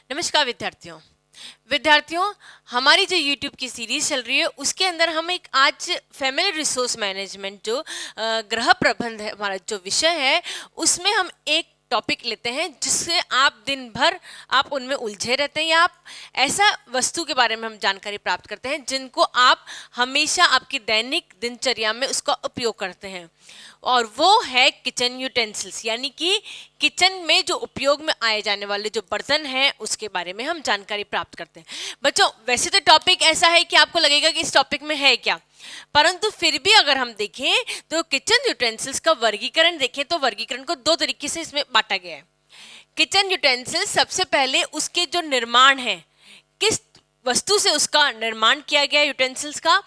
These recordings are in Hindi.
नमस्कार विद्यार्थियों, हमारी जो YouTube की सीरीज चल रही है उसके अंदर हम एक आज फैमिली रिसोर्स मैनेजमेंट जो गृह प्रबंध है, हमारा जो विषय है उसमें हम एक टॉपिक लेते हैं जिससे आप दिन भर आप उनमें उलझे रहते हैं या आप ऐसा वस्तु के बारे में हम जानकारी प्राप्त करते हैं जिनको आप हमेशा आपकी दैनिक दिनचर्या में उसका उपयोग करते हैं, और वो है किचन यूटेंसिल्स, यानी कि किचन में जो उपयोग में आए जाने वाले जो बर्तन हैं उसके बारे में हम जानकारी प्राप्त करते हैं। बच्चों, वैसे तो टॉपिक ऐसा है कि आपको लगेगा कि इस टॉपिक में है क्या, परंतु फिर भी अगर हम देखें तो किचन यूटेंसिल्स का वर्गीकरण देखें तो वर्गीकरण को दो तरीके से इसमें बांटा गया है। किचन यूटेंसिल्स सबसे पहले उसके जो निर्माण है, किस वस्तु से उसका निर्माण किया गया है, यूटेंसिल्स का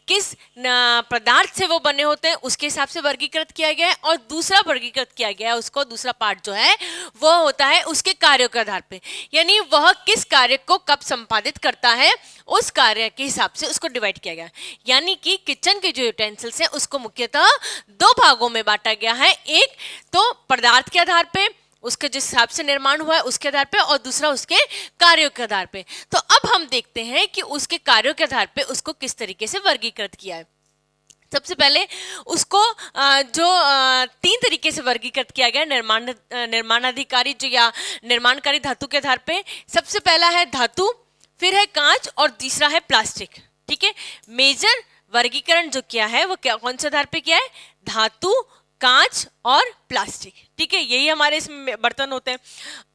किस पदार्थ से वो बने होते हैं उसके हिसाब से वर्गीकृत किया गया है, और दूसरा वर्गीकृत किया गया है उसको, दूसरा पार्ट जो है वो होता है उसके कार्यों के आधार पे, यानी वह किस कार्य को कब संपादित करता है उस कार्य के हिसाब से उसको डिवाइड किया गया है। यानी कि किचन के जो यूटेंसिल्स हैं उसको मुख्यतः दो भागों में बांटा गया है, एक तो पदार्थ के आधार पे उसके जिस हिसाब से निर्माण हुआ है उसके आधार पे, और दूसरा उसके कार्यों के आधार पे। तो अब हम देखते हैं कि उसके कार्यों के आधार पे उसको किस तरीके से वर्गीकृत किया है। सबसे पहले उसको जो तीन तरीके से वर्गीकृत किया गया निर्माणाधिकारी जो या निर्माणकारी धातु के आधार पे। सबसे पहला है धातु, फिर है कांच और तीसरा है प्लास्टिक। ठीक है, मेजर वर्गीकरण जो किया है वो क्या कौन से आधार पे किया है? धातु, कांच और प्लास्टिक। ठीक है, यही हमारे इसमें बर्तन होते हैं।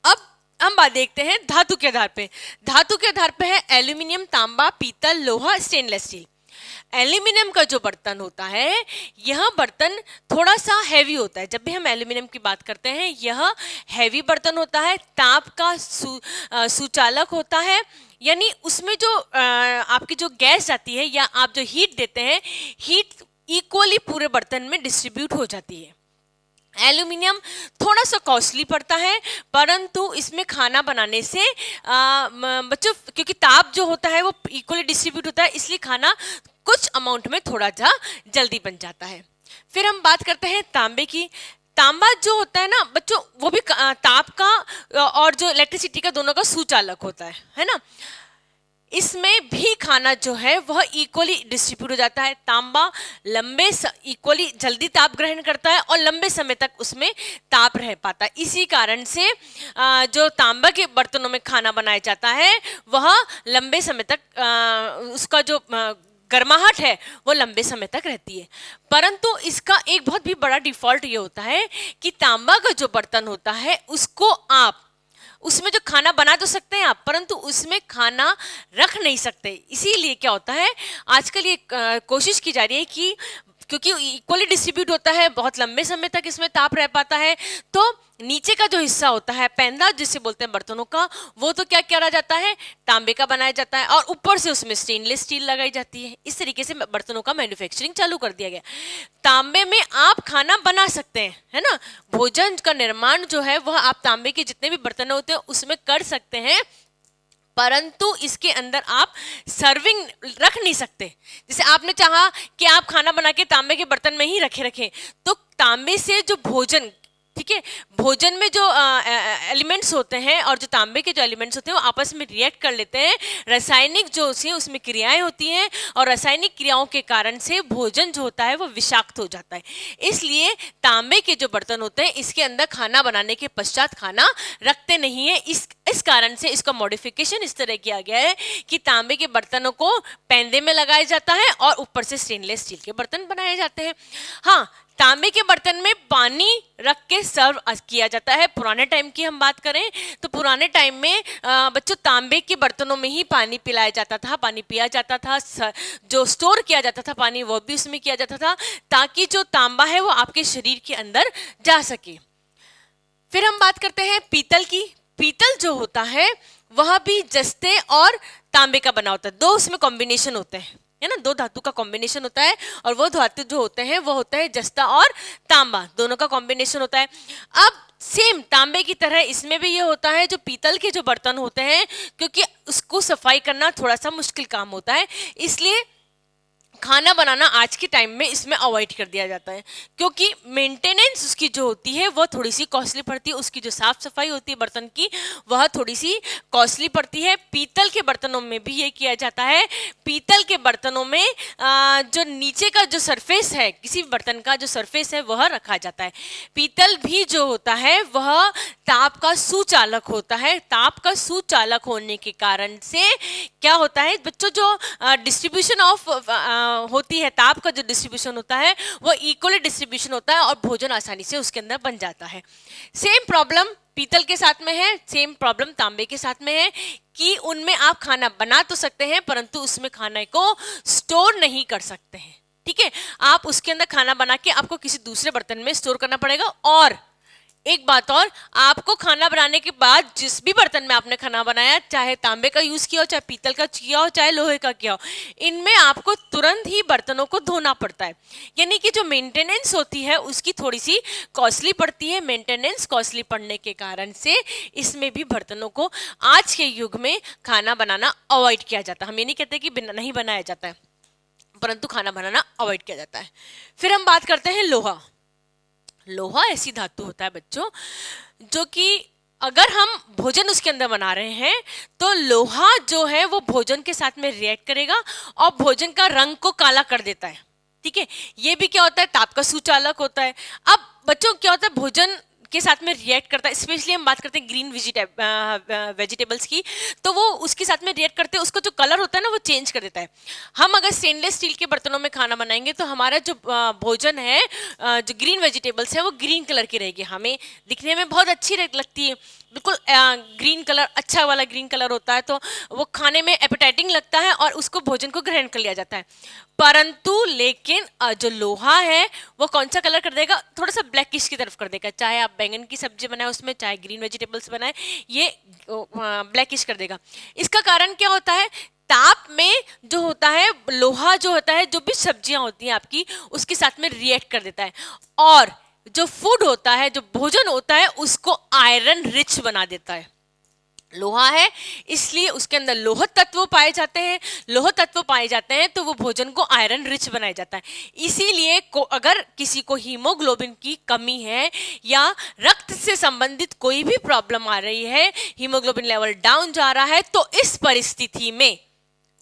अब हम बात देखते हैं धातु के आधार पे। धातु के आधार पे है एल्यूमिनियम, तांबा, पीतल, लोहा, स्टेनलेस स्टील। एल्यूमिनियम का जो बर्तन होता है, यह बर्तन थोड़ा सा हैवी होता है। जब भी हम एल्यूमिनियम की बात करते हैं यह हैवी बर्तन होता है, ताप का सुचालक होता है, यानी उसमें जो आपकी जो गैस जाती है या आप जो हीट देते हैं, हीट इक्वली पूरे बर्तन में डिस्ट्रीब्यूट हो जाती है। एल्यूमिनियम थोड़ा सा कॉस्टली पड़ता है, परंतु इसमें खाना बनाने से बच्चों क्योंकि ताप जो होता है वो इक्वली डिस्ट्रीब्यूट होता है, इसलिए खाना कुछ अमाउंट में थोड़ा सा जल्दी बन जाता है। फिर हम बात करते हैं तांबे की। तांबा जो होता है ना बच्चों, वो भी ताप का और जो इलेक्ट्रिसिटी का दोनों का सुचालक होता है ना। इसमें भी खाना जो है वह इक्वली डिस्ट्रीब्यूट हो जाता है। तांबा इक्वली जल्दी ताप ग्रहण करता है और लंबे समय तक उसमें ताप रह पाता है। इसी कारण से जो तांबा के बर्तनों में खाना बनाया जाता है वह लंबे समय तक उसका जो गर्माहट है वो लंबे समय तक रहती है। परंतु इसका एक बहुत भी बड़ा डिफॉल्ट ये होता है कि तांबा का जो बर्तन होता है उसको आप उसमें जो खाना बना तो सकते हैं आप, परंतु उसमें खाना रख नहीं सकते। इसीलिए क्या होता है, आजकल ये कोशिश की जा रही है कि क्योंकि इक्वली डिस्ट्रीब्यूट होता है, बहुत लंबे समय तक इसमें ताप रह पाता है, तो नीचे का जो हिस्सा होता है पैंदा जिसे बोलते हैं बर्तनों का, वो तो क्या किया जाता है, तांबे का बनाया जाता है, और ऊपर से उसमें स्टेनलेस स्टील लगाई जाती है। इस तरीके से बर्तनों का मैन्युफैक्चरिंग चालू कर दिया गया। तांबे में आप खाना बना सकते हैं, है ना, भोजन का निर्माण जो है वह आप तांबे के जितने भी बर्तन होते हैं उसमें कर सकते हैं, परंतु इसके अंदर आप सर्विंग रख नहीं सकते। जैसे आपने चाहा कि आप खाना बना के तांबे के बर्तन में ही रखें, तो तांबे से जो भोजन, ठीक है, भोजन में जो एलिमेंट्स होते हैं और जो तांबे के जो एलिमेंट्स होते हैं वो आपस में रिएक्ट कर लेते हैं, रासायनिक जो उसमें क्रियाएं होती हैं, और रासायनिक क्रियाओं के कारण से भोजन जो होता है वो विषाक्त हो जाता है। इसलिए तांबे के जो बर्तन होते हैं इसके अंदर खाना बनाने के पश्चात खाना रखते नहीं है। इस कारण से इसका मॉडिफिकेशन इस तरह किया गया है कि तांबे के बर्तनों को पैंदे में लगाया जाता है और ऊपर से स्टेनलेस स्टील के बर्तन बनाए जाते हैं। हाँ, तांबे के बर्तन में पानी रख के सर्व किया जाता है। पुराने टाइम की हम बात करें तो पुराने टाइम में बच्चों तांबे के बर्तनों में ही पानी पिलाया जाता था, पानी पिया जाता था, जो स्टोर किया जाता था पानी वो भी उसमें किया जाता था, ताकि जो तांबा है वो आपके शरीर के अंदर जा सके। फिर हम बात करते हैं पीतल की। पीतल जो होता है वह भी जस्ते और तांबे का बना होता है, दो उसमें कॉम्बिनेशन होते हैं, है ना, दो धातु का कॉम्बिनेशन होता है, और वो धातु जो होते हैं वो होता है जस्ता और तांबा, दोनों का कॉम्बिनेशन होता है। अब सेम तांबे की तरह इसमें भी ये होता है, जो पीतल के जो बर्तन होते हैं क्योंकि उसको सफाई करना थोड़ा सा मुश्किल काम होता है, इसलिए खाना बनाना आज के टाइम में इसमें अवॉइड कर दिया जाता है, क्योंकि मेंटेनेंस उसकी जो होती है वह थोड़ी सी कॉस्टली पड़ती है, उसकी जो साफ सफाई होती है बर्तन की वह थोड़ी सी कॉस्टली पड़ती है। पीतल के बर्तनों में भी ये किया जाता है। पीतल के बर्तनों में जो नीचे का जो सरफेस है, किसी भी बर्तन का जो सरफेस है वह रखा जाता है। पीतल भी जो होता है वह ताप का सुचालक होता है। ताप का सुचालक होने के कारण से क्या होता है बच्चों, जो डिस्ट्रीब्यूशन ऑफ होती है, ताप का जो डिस्ट्रीब्यूशन होता है वो इक्वली डिस्ट्रीब्यूशन होता है और भोजन आसानी से उसके अंदर बन जाता है। सेम प्रॉब्लम पीतल के साथ में है, सेम प्रॉब्लम तांबे के साथ में है कि उनमें आप खाना बना तो सकते हैं परंतु उसमें खाने को स्टोर नहीं कर सकते हैं। ठीक है, आप उसके अंदर खाना बना के आपको किसी दूसरे बर्तन में स्टोर करना पड़ेगा। और एक बात और, आपको खाना बनाने के बाद जिस भी बर्तन में आपने खाना बनाया, चाहे तांबे का यूज किया हो, चाहे पीतल का किया हो, चाहे लोहे का किया हो, इनमें आपको तुरंत ही बर्तनों को धोना पड़ता है। यानी कि जो मेंटेनेंस होती है उसकी थोड़ी सी कॉस्टली पड़ती है। मेंटेनेंस कॉस्टली पड़ने के कारण से इसमें भी बर्तनों को आज के युग में खाना बनाना अवॉइड किया जाता है। हम ये नहीं कहते कि नहीं बनाया जाता है, परंतु खाना बनाना अवॉइड किया जाता है। फिर हम बात करते हैं लोहा। लोहा ऐसी धातु होता है बच्चों जो कि अगर हम भोजन उसके अंदर बना रहे हैं तो लोहा जो है वो भोजन के साथ में रिएक्ट करेगा और भोजन का रंग को काला कर देता है। ठीक है, ये भी क्या होता है, ताप का सुचालक होता है। अब बच्चों क्या होता है, भोजन के साथ में रिएक्ट करता है। स्पेशली हम बात करते हैं ग्रीन वेजिटेबल्स की, तो वो उसके साथ में रिएक्ट करते हैं, उसका जो कलर होता है ना वो चेंज कर देता है। हम अगर स्टेनलेस स्टील के बर्तनों में खाना बनाएंगे तो हमारा जो भोजन है, जो ग्रीन वेजिटेबल्स है वो ग्रीन कलर की रहेगी, हमें दिखने में बहुत अच्छी लगती है, बिल्कुल ग्रीन कलर, अच्छा वाला ग्रीन कलर होता है, तो वो खाने में एपेटाइटिंग लगता है और उसको भोजन को ग्रहण कर लिया जाता है। परंतु लेकिन जो लोहा है वो कौन सा कलर कर देगा, थोड़ा सा ब्लैकिश की तरफ कर देगा। चाहे आप बैंगन की सब्जी बनाए उसमें, चाहे ग्रीन वेजिटेबल्स बनाए, ये ब्लैकिश कर देगा। इसका कारण क्या होता है, ताप में जो होता है लोहा जो होता है, जो भी सब्जियां होती हैं आपकी उसके साथ में रिएक्ट कर देता है और जो फूड होता है, जो भोजन होता है उसको आयरन रिच बना देता है। लोहा है इसलिए उसके अंदर लोह तत्व पाए जाते हैं। लोह तत्व पाए जाते हैं तो वो भोजन को आयरन रिच बनाया जाता है। इसीलिए अगर किसी को हीमोग्लोबिन की कमी है या रक्त से संबंधित कोई भी प्रॉब्लम आ रही है, हीमोग्लोबिन लेवल डाउन जा रहा है, तो इस परिस्थिति में,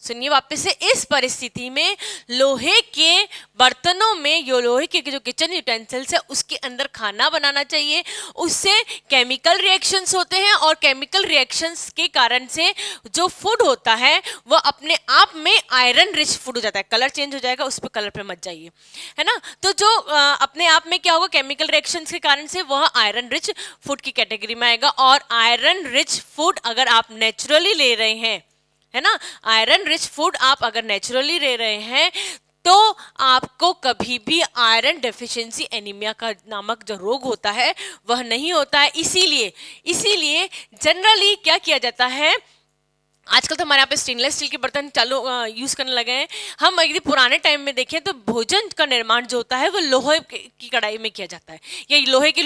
सुनिए वापस से, इस परिस्थिति में लोहे के बर्तनों में, यो लोहे के जो किचन यूटेंसिल्स है उसके अंदर खाना बनाना चाहिए। उससे केमिकल रिएक्शंस होते हैं और केमिकल रिएक्शंस के कारण से जो फूड होता है वह अपने आप में आयरन रिच फूड हो जाता है। कलर चेंज हो जाएगा, उस पर कलर पे मत जाइए, है ना। तो जो अपने आप में क्या होगा, केमिकल रिएक्शंस के कारण से वह आयरन रिच फूड की कैटेगरी में आएगा। और आयरन रिच फूड अगर आप नेचुरली ले रहे हैं, है ना, आयरन रिच फूड आप अगर नेचुरली ले रहे हैं तो आपको कभी भी आयरन डेफिशिएंसी एनीमिया का नामक जो रोग होता है वह नहीं होता है। इसीलिए जनरली क्या किया जाता है, आजकल तो हमारे यहाँ पे स्टेनलेस स्टील के बर्तन चालू यूज करने लगे हैं। हम यदि पुराने टाइम में देखें तो भोजन का निर्माण जो होता है वो लोहे की कढ़ाई में किया जाता है या लोहे के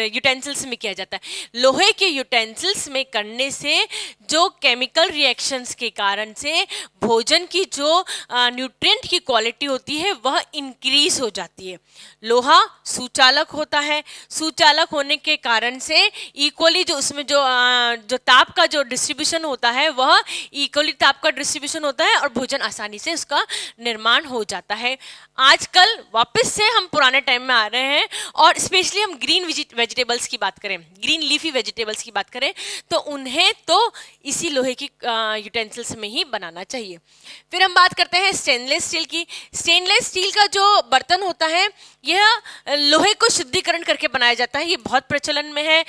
यूटेंसिल्स में किया जाता है। लोहे के यूटेंसिल्स में करने से जो केमिकल रिएक्शंस के कारण से भोजन की जो न्यूट्रिएंट की क्वालिटी होती है वह इंक्रीज हो जाती है। लोहा सुचालक होता है, सुचालक होने के कारण से इक्वली जो उसमें जो ताप का जो डिस्ट्रीब्यूशन होता है वह इक्वली ताप का डिस्ट्रीब्यूशन होता है और भोजन आसानी से उसका निर्माण हो जाता है। आजकल वापस से हम पुराने टाइम में आ रहे हैं और स्पेशली हम ग्रीन वेजिटेबल्स की बात करें, ग्रीन लीफी वेजिटेबल्स की बात करें तो उन्हें तो इसी लोहे की यूटेंसिल्स में ही बनाना चाहिए। फिर हम बात करते हैं स्टेनलेस स्टील की। स्टेनलेस स्टील का जो बर्तन होता है यह लोहे को शुद्धिकरण करके बनाया जाता है, ये बहुत प्रचलन में है।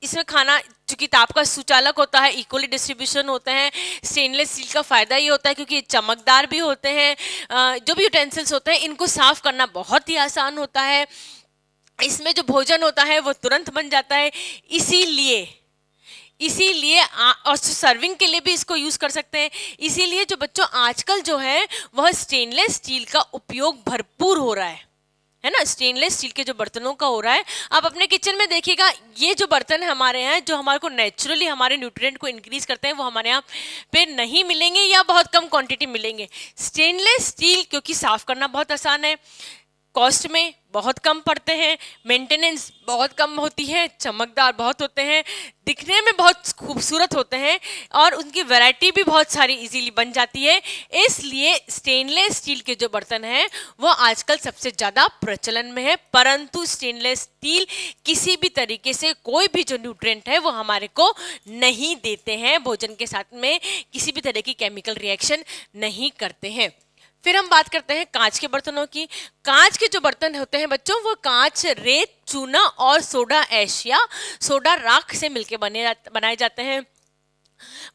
इसमें खाना चूंकि ताप का सुचालक होता है, इक्वली डिस्ट्रीब्यूशन होते हैं। स्टेनलेस स्टील का फायदा ये होता है क्योंकि ये चमकदार भी होते हैं। जो भी यूटेंसिल्स होते हैं इनको साफ करना बहुत ही आसान होता है। इसमें जो भोजन होता है वो तुरंत बन जाता है। इसीलिए और सर्विंग के लिए भी इसको यूज कर सकते हैं। इसीलिए जो बच्चों आजकल जो है वह स्टेनलेस स्टील का उपयोग भरपूर हो रहा है है ना, स्टेनलेस स्टील के जो बर्तनों का हो रहा है। आप अपने किचन में देखिएगा, ये जो बर्तन हमारे हैं जो हमारे को नेचुरली हमारे न्यूट्रिएंट को इंक्रीज करते हैं, वो हमारे यहाँ पे नहीं मिलेंगे या बहुत कम क्वांटिटी मिलेंगे। स्टेनलेस स्टील क्योंकि साफ करना बहुत आसान है, कॉस्ट में बहुत कम पड़ते हैं, मेंटेनेंस बहुत कम होती है, चमकदार बहुत होते हैं, दिखने में बहुत खूबसूरत होते हैं और उनकी वैरायटी भी बहुत सारी इजीली बन जाती है। इसलिए स्टेनलेस स्टील के जो बर्तन हैं वो आजकल सबसे ज़्यादा प्रचलन में है। परंतु स्टेनलेस स्टील किसी भी तरीके से कोई भी जो न्यूट्रिएंट है वो हमारे को नहीं देते हैं, भोजन के साथ में किसी भी तरह की केमिकल रिएक्शन नहीं करते हैं। फिर हम बात करते हैं कांच के बर्तनों की। कांच के जो बर्तन होते हैं बच्चों, वो कांच, रेत, चूना और सोडा ऐश या सोडा राख से मिलकर बनाए जाते हैं।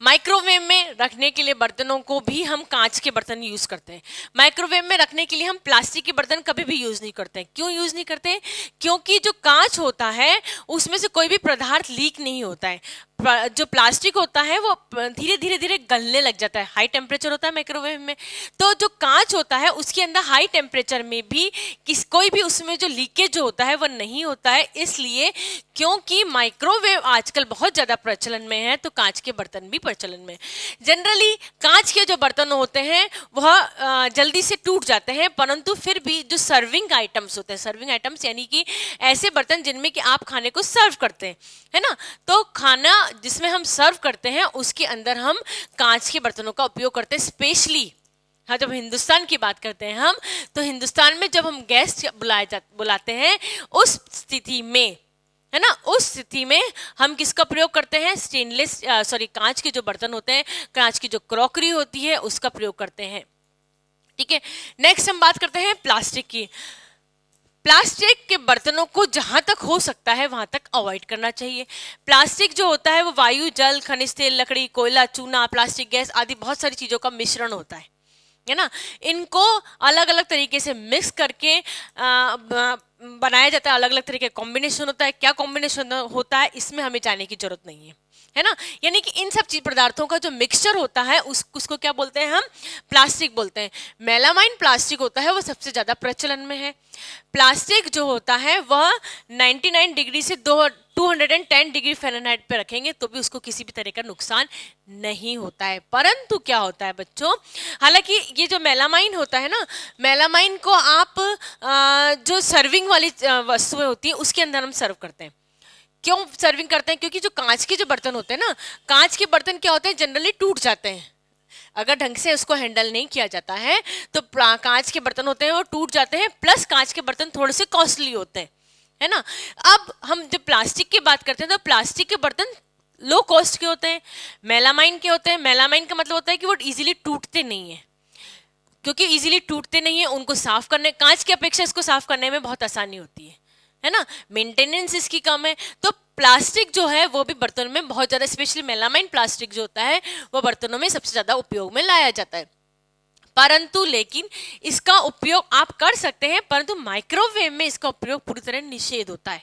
माइक्रोवेव में रखने के लिए बर्तनों को भी हम कांच के बर्तन यूज करते हैं। माइक्रोवेव में रखने के लिए हम प्लास्टिक के बर्तन कभी भी यूज नहीं करते हैं। क्यों यूज नहीं करते? क्योंकि जो कांच होता है उसमें से कोई भी पदार्थ लीक नहीं होता है। जो प्लास्टिक होता है वो धीरे धीरे धीरे गलने लग जाता है, हाई टेम्परेचर होता है माइक्रोवेव में। तो जो कांच होता है उसके अंदर हाई टेम्परेचर में भी कोई भी उसमें जो लीकेज होता है वो नहीं होता है। इसलिए क्योंकि माइक्रोवेव आजकल बहुत ज़्यादा प्रचलन में है, तो कांच के बर्तन भी प्रचलन में। जनरली कांच के जो बर्तन होते हैं वह जल्दी से टूट जाते हैं, परंतु फिर भी जो सर्विंग आइटम्स होते हैं, सर्विंग आइटम्स यानी कि ऐसे बर्तन जिनमें कि आप खाने को सर्व करते हैं, है ना, तो खाना जिसमें हम सर्व करते हैं उसके अंदर हम कांच के बर्तनों का उपयोग करते हैं। स्पेशली हाँ, जब हिंदुस्तान की बात करते हैं हम, तो हिंदुस्तान में जब हम गेस्ट बुलाते हैं उस स्थिति में, है ना, उस स्थिति में हम किसका प्रयोग करते हैं? कांच के जो बर्तन होते हैं, कांच की जो क्रॉकरी होती है उसका प्रयोग करते हैं। ठीक है, नेक्स्ट हम बात करते हैं प्लास्टिक की। प्लास्टिक के बर्तनों को जहां तक हो सकता है वहां तक अवॉइड करना चाहिए। प्लास्टिक जो होता है वो वायु, जल, खनिज तेल, लकड़ी, कोयला, चूना, प्लास्टिक गैस आदि बहुत सारी चीजों का मिश्रण होता है ना। इनको अलग अलग तरीके से मिक्स करके बनाया जाता है, अलग अलग तरीके का कॉम्बिनेशन होता है। क्या कॉम्बिनेशन होता है इसमें हमें जाने की जरूरत नहीं है ना। यानी कि इन सब चीज पदार्थों का जो मिक्सचर होता है उसको क्या बोलते हैं? हम प्लास्टिक बोलते हैं। मेलामाइन प्लास्टिक होता है वो सबसे ज्यादा प्रचलन में है। प्लास्टिक जो होता है वह 99 डिग्री से 210 डिग्री फ़ारेनहाइट पे रखेंगे तो भी उसको किसी भी तरह का नुकसान नहीं होता है। परंतु क्या होता है बच्चों, हालांकि ये जो मेलामाइन होता है ना, मेलामाइन को आप जो सर्विंग वाली वस्तुएं होती है उसके अंदर हम सर्व करते हैं। क्यों सर्विंग करते हैं? क्योंकि जो कांच के जो बर्तन होते हैं ना, कांच के बर्तन क्या होते हैं, जनरली टूट जाते हैं। अगर ढंग से उसको हैंडल नहीं किया जाता है तो कांच के बर्तन होते हैं वो टूट जाते हैं, प्लस कांच के बर्तन थोड़े से कॉस्टली होते हैं, है ना। अब हम जब प्लास्टिक की बात करते हैं तो प्लास्टिक के बर्तन लो कॉस्ट के होते हैं, मेलामाइन के होते हैं। मेलामाइन का मतलब होता है कि वो इजीली टूटते नहीं है। क्योंकि इजीली टूटते नहीं है, उनको साफ करने, कांच की अपेक्षा इसको साफ करने में बहुत आसानी होती है ना, मेंटेनेंस इसकी कम है। तो प्लास्टिक जो है वो भी बर्तन में बहुत ज़्यादा, स्पेशली मेलामाइन प्लास्टिक जो होता है वो बर्तनों में सबसे ज़्यादा उपयोग में लाया जाता है। परंतु लेकिन इसका उपयोग आप कर सकते हैं, परंतु माइक्रोवेव में इसका उपयोग पूरी तरह निषेध होता है।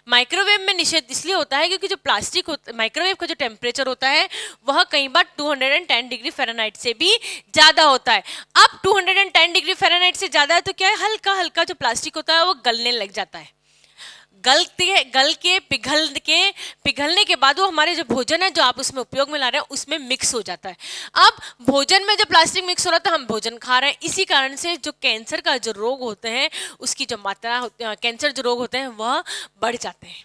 माइक्रोवेव में निषेध इसलिए होता है क्योंकि जो प्लास्टिक माइक्रोवेव का जो टेम्परेचर होता है वह कई बार 210 डिग्री फ़ारेनहाइट से भी ज़्यादा होता है। अब 210 डिग्री फ़ारेनहाइट से ज़्यादा है तो क्या है, हल्का हल्का जो प्लास्टिक होता है वो गलने लग जाता है। गल के पिघलने के बाद वो हमारे जो भोजन है जो आप उसमें उपयोग में ला रहे हैं उसमें मिक्स हो जाता है। अब भोजन में जब प्लास्टिक मिक्स हो रहा है तो हम भोजन खा रहे हैं। इसी कारण से जो कैंसर का जो रोग होते हैं उसकी जो मात्रा, कैंसर जो रोग होते हैं वह बढ़ जाते हैं।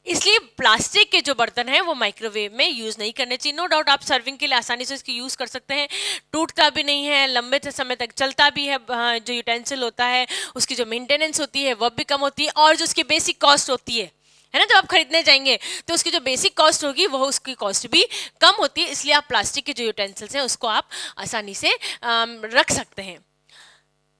इसलिए प्लास्टिक के जो बर्तन हैं वो माइक्रोवेव में यूज़ नहीं करने चाहिए। नो डाउट आप सर्विंग के लिए आसानी से इसकी यूज़ कर सकते हैं, टूटता भी नहीं है, लंबे समय तक चलता भी है। जो यूटेंसिल होता है उसकी जो मेंटेनेंस होती है वह भी कम होती है, और जो उसकी बेसिक कॉस्ट होती है ना, जब आप खरीदने जाएंगे तो उसकी जो बेसिक कॉस्ट होगी वह उसकी कॉस्ट भी कम होती है। इसलिए आप प्लास्टिक के जो यूटेंसिल्स हैं उसको आप आसानी से रख सकते हैं।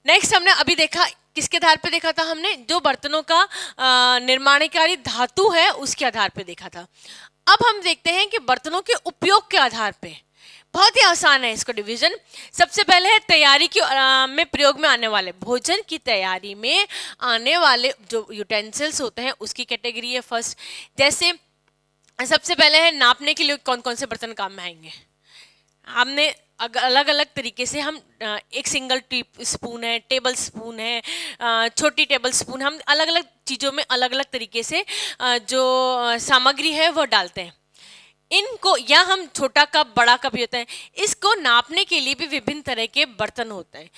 नेक्स्ट हमने अभी देखा, किसके आधार पे देखा था हमने? जो बर्तनों का निर्माणकारी धातु है उसके आधार पे देखा था। अब हम देखते हैं कि बर्तनों के उपयोग के आधार पे। बहुत ही आसान है इसका डिवीजन। सबसे पहले है तैयारी की में प्रयोग में आने वाले, भोजन की तैयारी में आने वाले जो यूटेंसिल्स होते हैं उसकी कैटेगरी है फर्स्ट। जैसे सबसे पहले है नापने के लिए कौन कौन से बर्तन काम में आएंगे। हमने अलग अलग तरीके से हम एक सिंगल टी स्पून है, टेबल स्पून है, छोटी टेबल स्पून, हम अलग अलग चीज़ों में अलग अलग तरीके से जो सामग्री है वो डालते हैं। इनको, या हम छोटा कप बड़ा कप भी होता है, इसको नापने के लिए भी विभिन्न तरह के बर्तन होते हैं,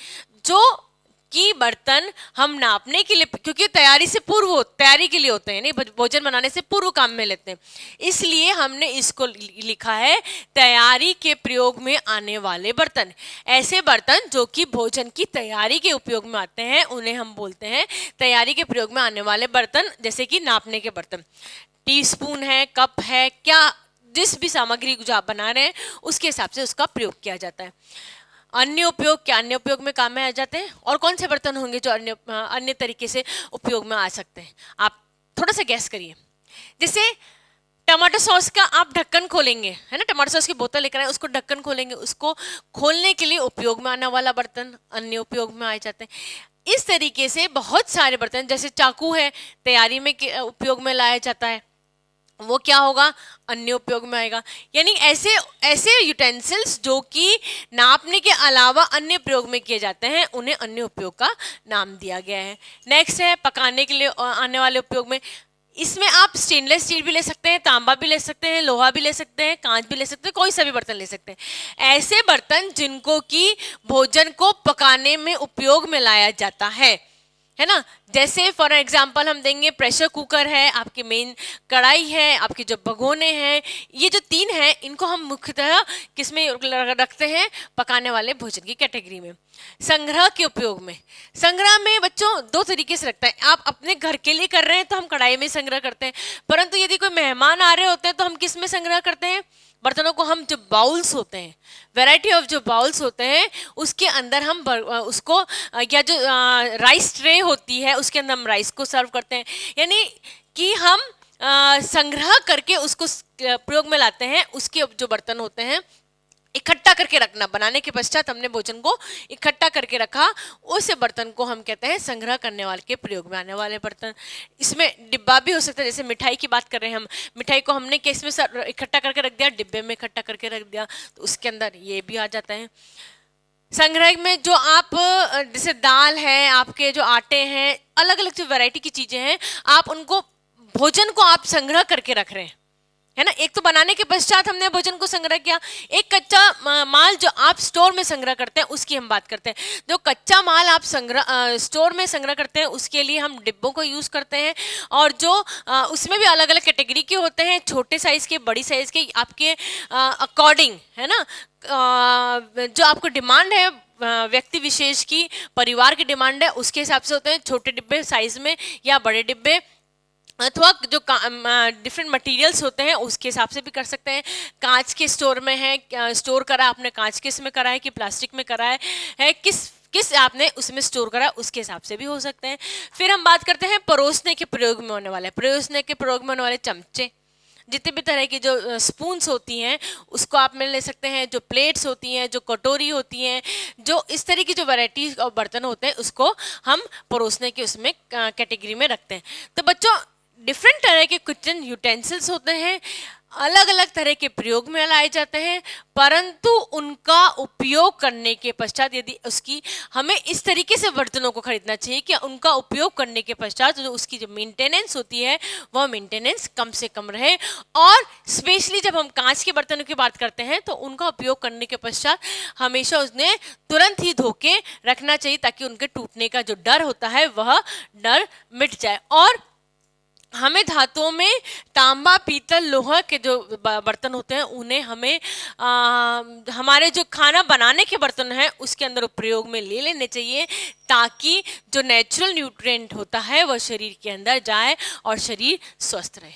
जो कि बर्तन हम नापने के लिए, क्योंकि तैयारी से पूर्व तैयारी के लिए होते हैं, नहीं भोजन बनाने से पूर्व काम में लेते हैं, इसलिए हमने इसको लिखा है तैयारी के प्रयोग में आने वाले बर्तन। ऐसे बर्तन जो कि भोजन की तैयारी के उपयोग में आते हैं उन्हें हम बोलते हैं तैयारी के प्रयोग में आने वाले बर्तन, जैसे कि नापने के बर्तन। टीस्पून है, कप है, क्या जिस भी सामग्री जो आप बना रहे हैं उसके हिसाब से उसका प्रयोग किया जाता है। अन्य उपयोग, क्या अन्य उपयोग में काम में आ जाते हैं? और कौन से बर्तन होंगे जो अन्य तरीके से उपयोग में आ सकते हैं? आप थोड़ा सा गैस करिए। जैसे टमाटो सॉस का आप ढक्कन खोलेंगे, है ना, टमाटो सॉस की बोतल लेकर आए, उसको ढक्कन खोलेंगे, उसको खोलने के लिए उपयोग में आने वाला बर्तन अन्य उपयोग में आ जाते हैं। इस तरीके से बहुत सारे बर्तन, जैसे चाकू है, तैयारी में उपयोग में लाया जाता है, वो क्या होगा? अन्य उपयोग में आएगा। यानी ऐसे ऐसे यूटेंसिल्स जो कि नापने के अलावा अन्य प्रयोग में किए जाते हैं उन्हें अन्य उपयोग का नाम दिया गया है। नेक्स्ट है पकाने के लिए आने वाले उपयोग में। इसमें आप स्टेनलेस स्टील भी ले सकते हैं, तांबा भी ले सकते हैं, लोहा भी ले सकते हैं, कांच भी ले सकते हैं, कोई सा भी बर्तन ले सकते हैं। ऐसे बर्तन जिनको कि भोजन को पकाने में उपयोग में लाया जाता है ना। जैसे फॉर एग्जांपल हम देंगे प्रेशर कुकर है, आपकी मेन कढ़ाई है, आपके जो भगोने हैं, ये जो तीन हैं इनको हम मुख्यतः किसमें रखते हैं? पकाने वाले भोजन की कैटेगरी में। संग्रह के उपयोग में, संग्रह में बच्चों दो तरीके से रखता है। आप अपने घर के लिए कर रहे हैं तो हम कढ़ाई में संग्रह करते हैं, परंतु यदि कोई मेहमान आ रहे होते हैं तो हम किस में संग्रह करते हैं? बर्तनों को हम जो बाउल्स होते हैं, वैरायटी ऑफ जो बाउल्स होते हैं उसके अंदर हम उसको, या जो राइस ट्रे होती है उसके अंदर हम राइस को सर्व करते हैं। यानी कि हम संग्रह करके उसको प्रयोग में लाते हैं। उसके जो बर्तन होते हैं इकट्ठा करके रखना, बनाने के पश्चात हमने भोजन को इकट्ठा करके रखा, उस बर्तन को हम कहते हैं संग्रह करने वाले के प्रयोग में आने वाले बर्तन। इसमें डिब्बा भी हो सकता है, जैसे मिठाई की बात कर रहे हैं हम, मिठाई को हमने किस में इकट्ठा करके रख दिया? डिब्बे में इकट्ठा करके रख दिया, तो उसके अंदर ये भी आ जाता है। संग्रह में जो आप, जैसे दाल है, आपके जो आटे हैं, अलग अलग जो वैरायटी की चीजें हैं, आप उनको, भोजन को आप संग्रह करके रख रहे हैं, है ना। एक तो बनाने के पश्चात हमने भोजन को संग्रह किया, एक कच्चा माल जो आप स्टोर में संग्रह करते हैं उसकी हम बात करते हैं। जो कच्चा माल आप स्टोर में संग्रह करते हैं उसके लिए हम डिब्बों को यूज करते हैं, और जो उसमें भी अलग अलग कैटेगरी के होते हैं, छोटे साइज के, बड़ी साइज के, आपके अकॉर्डिंग, है ना। जो आपको डिमांड है व्यक्ति विशेष की, परिवार की डिमांड है, उसके हिसाब से होते हैं छोटे डिब्बे साइज में या बड़े डिब्बे, अथवा जो डिफरेंट मटेरियल्स होते हैं उसके हिसाब से भी कर सकते हैं। कांच के स्टोर में है, स्टोर करा आपने कांच के इसमें करा है कि प्लास्टिक में करा है किस आपने उसमें स्टोर करा, उसके हिसाब से भी हो सकते हैं। फिर हम बात करते हैं परोसने के प्रयोग में होने वाले, परोसने के प्रयोग में होने वाले चमचे, जितने भी तरह की जो स्पून्स होती हैं उसको आप में ले सकते हैं, जो प्लेट्स होती हैं, जो कटोरी होती हैं, जो इस तरह की जो वैरायटी ऑफ बर्तन होते हैं उसको हम परोसने के उसमें कैटेगरी में रखते हैं। तो बच्चों डिफरेंट तरह के किचन यूटेंसिल्स होते हैं, अलग अलग तरह के प्रयोग में लाए जाते हैं, परंतु उनका उपयोग करने के पश्चात यदि उसकी, हमें इस तरीके से बर्तनों को खरीदना चाहिए कि उनका उपयोग करने के पश्चात जो उसकी जो मेंटेनेंस होती है वह मेंटेनेंस कम से कम रहे। और स्पेशली जब हम कांच के बर्तनों की बात करते हैं तो उनका उपयोग करने के पश्चात हमेशा उसने तुरंत ही धो के रखना चाहिए, ताकि उनके टूटने का जो डर होता है वह डर मिट जाए। और हमें धातुओं में तांबा, पीतल, लोहा के जो बर्तन होते हैं उन्हें हमें हमारे जो खाना बनाने के बर्तन हैं उसके अंदर प्रयोग में ले लेने चाहिए, ताकि जो नेचुरल न्यूट्रिएंट होता है वह शरीर के अंदर जाए और शरीर स्वस्थ रहे।